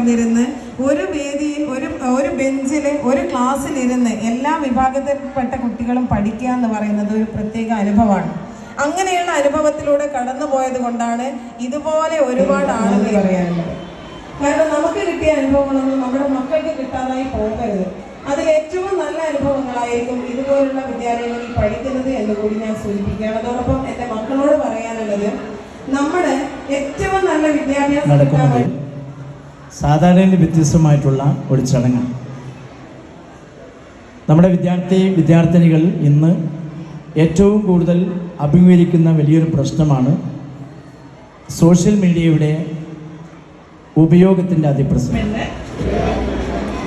വന്നിരുന്ന് ഒരു വേദിയിൽ ഒരു ബെഞ്ചിൽ ഒരു ക്ലാസ്സിലിരുന്ന് എല്ലാ വിഭാഗത്തിൽപ്പെട്ട കുട്ടികളും പഠിക്കുക എന്ന് പറയുന്നത് ഒരു പ്രത്യേക അനുഭവമാണ്. അങ്ങനെയുള്ള അനുഭവത്തിലൂടെ കടന്നു പോയത് കൊണ്ടാണ് ഇതുപോലെ ഒരുപാട് ആളുകൾ പറയാനുള്ളത്. കാരണം നമുക്ക് കിട്ടിയ അനുഭവങ്ങളൊന്നും നമ്മുടെ മക്കൾക്ക് കിട്ടാതായി പോകരുത്. അതിലേറ്റവും നല്ല അനുഭവങ്ങളായിരിക്കും ഇതുപോലുള്ള വിദ്യാലയങ്ങളിൽ പഠിക്കുന്നത് എന്ന് കൂടി ഞാൻ സൂചിപ്പിക്കുകയാണ്. അതോടൊപ്പം എൻ്റെ മക്കളോട് പറയാനുള്ളത്, നമ്മുടെ ഏറ്റവും നല്ല വിദ്യാഭ്യാസം നടക്കുന്നത് സാധാരണ വ്യത്യസ്തമായിട്ടുള്ള ഒരു ചടങ്ങാണ്. നമ്മുടെ വിദ്യാർത്ഥിനികൾ ഇന്ന് ഏറ്റവും കൂടുതൽ അഭിമുഖീകരിക്കുന്ന വലിയൊരു പ്രശ്നമാണ് സോഷ്യൽ മീഡിയയുടെ ഉപയോഗത്തിൻ്റെ അതിപ്രസരം.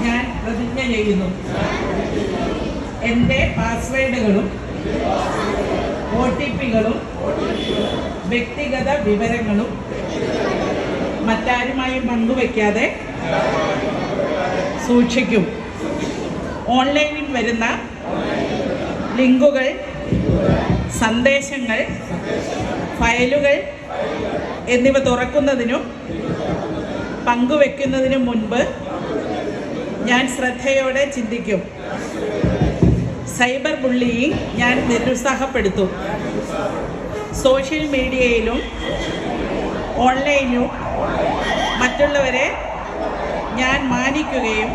ഞാൻ പ്രതിജ്ഞ ചെയ്യുന്നു, എൻ്റെ പാസ്വേഡുകളും OTPകളും വ്യക്തിഗത വിവരങ്ങളും മറ്റാരുമായും പങ്കുവയ്ക്കാതെ സൂക്ഷിക്കും. ഓൺലൈനിൽ വരുന്ന ലിങ്കുകൾ, സന്ദേശങ്ങൾ, ഫയലുകൾ എന്നിവ തുറക്കുന്നതിനും പങ്കുവെക്കുന്നതിനും മുൻപ് ഞാൻ ശ്രദ്ധയോടെ ചിന്തിക്കും. സൈബർ ബുള്ളിയിങ് ഞാൻ നിരുത്സാഹപ്പെടുത്തും. സോഷ്യൽ മീഡിയയിലും ഓൺലൈനിലും മറ്റുള്ളവരെ ഞാൻ മാനിക്കുകയും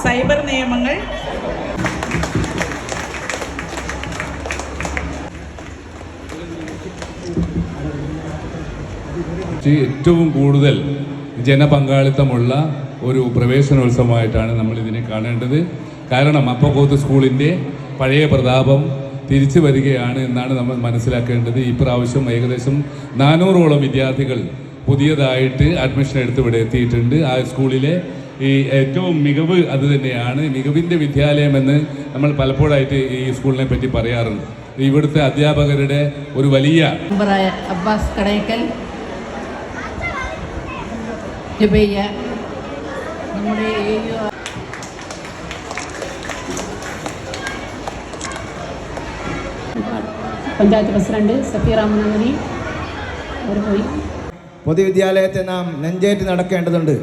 സൈബർ നിയമങ്ങൾ ഏറ്റവും കൂടുതൽ ജനപങ്കാളിത്തമുള്ള ഒരു പ്രവേശനോത്സവമായിട്ടാണ് നമ്മൾ ഇതിനെ കാണേണ്ടത്. കാരണം അപ്പക്കോത്ത് സ്കൂളിൻ്റെ പഴയ പ്രതാപം തിരിച്ചു വരികയാണ് എന്നാണ് നമ്മൾ മനസ്സിലാക്കേണ്ടത്. ഇപ്രാവശ്യം ഏകദേശം 400ഓളം വിദ്യാർത്ഥികൾ പുതിയതായിട്ട് അഡ്മിഷൻ എടുത്ത് ഇവിടെ എത്തിയിട്ടുണ്ട്. ആ സ്കൂളിലെ ഈ ഏറ്റവും മികവ് അത് തന്നെയാണ്. മികവിൻ്റെ വിദ്യാലയമെന്ന് നമ്മൾ പലപ്പോഴായിട്ട് ഈ സ്കൂളിനെ പറ്റി പറയാറുണ്ട്. ഇവിടുത്തെ അധ്യാപകരുടെ ഒരു വലിയ അബ്ബാസ് കടയ്ക്കൽ, നമ്മുടെ പഞ്ചായത്ത് പ്രസിഡന്റ് സഫീറ മുനവരി അവർ പോയി. പൊതുവിദ്യാലയത്തെ നാം നെഞ്ചേറ്റ് നടക്കേണ്ടതുണ്ട്.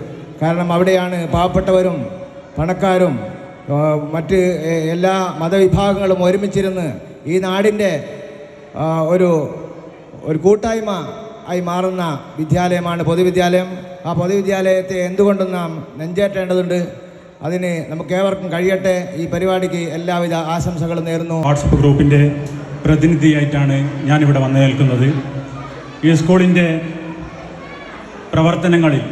കാരണം അവിടെയാണ് പാവപ്പെട്ടവരും പണക്കാരും മറ്റ് എല്ലാ മതവിഭാഗങ്ങളും ഒരുമിച്ചിരുന്ന് ഈ നാടിൻ്റെ ഒരു കൂട്ടായ്മ ആയി മാറുന്ന വിദ്യാലയമാണ് പൊതുവിദ്യാലയം. ആ പൊതുവിദ്യാലയത്തെ എന്തുകൊണ്ടും നാം നെഞ്ചേറ്റേണ്ടതുണ്ട്. അതിന് നമുക്കേവർക്കും കഴിയട്ടെ. ഈ പരിപാടിക്ക് എല്ലാവിധ ആശംസകളും നേരുന്നു. വാട്സപ്പ് ഗ്രൂപ്പിൻ്റെ പ്രതിനിധിയായിട്ടാണ് ഞാനിവിടെ വന്നു നിൽക്കുന്നത്. ഈ സ്കൂളിൻ്റെ പ്രവർത്തനങ്ങളിൽ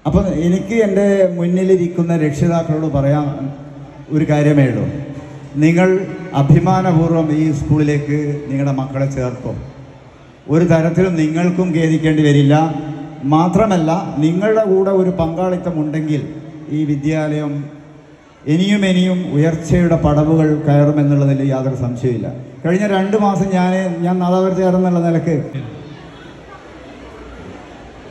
അപ്പം എനിക്ക് എൻ്റെ മുന്നിലിരിക്കുന്ന രക്ഷിതാക്കളോട് പറയാൻ ഒരു കാര്യമേ ഉള്ളൂ. നിങ്ങൾ അഭിമാനപൂർവ്വം ഈ സ്കൂളിലേക്ക് നിങ്ങളുടെ മക്കളെ ചേർക്കും. ഒരു തരത്തിലും നിങ്ങൾക്കും ഖേദിക്കേണ്ടി വരില്ല. മാത്രമല്ല, നിങ്ങളുടെ കൂടെ ഒരു പങ്കാളിത്തമുണ്ടെങ്കിൽ ഈ വിദ്യാലയം ഇനിയും ഉയർച്ചയുടെ പടവുകൾ കയറുമെന്നുള്ളതിൽ യാതൊരു സംശയമില്ല. കഴിഞ്ഞ 2 മാസം ഞാൻ നാദാപുര ചേർന്നുള്ള നിലക്ക്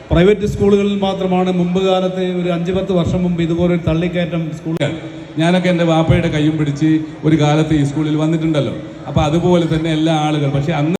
പ്രൈവറ്റ് സ്കൂളുകളിൽ മാത്രമാണ് മുമ്പ് കാലത്ത് ഒരു 5-10 വർഷം മുമ്പ് ഇതുപോലെ തള്ളിക്കയറ്റം സ്കൂളുകൾ. ഞാനൊക്കെ എൻ്റെ വാപ്പയുടെ കയ്യും പിടിച്ച് ഒരു കാലത്ത് ഈ സ്കൂളിൽ വന്നിട്ടുണ്ടല്ലോ. അപ്പോൾ അതുപോലെ തന്നെ എല്ലാ ആളുകൾ, പക്ഷേ അന്ന്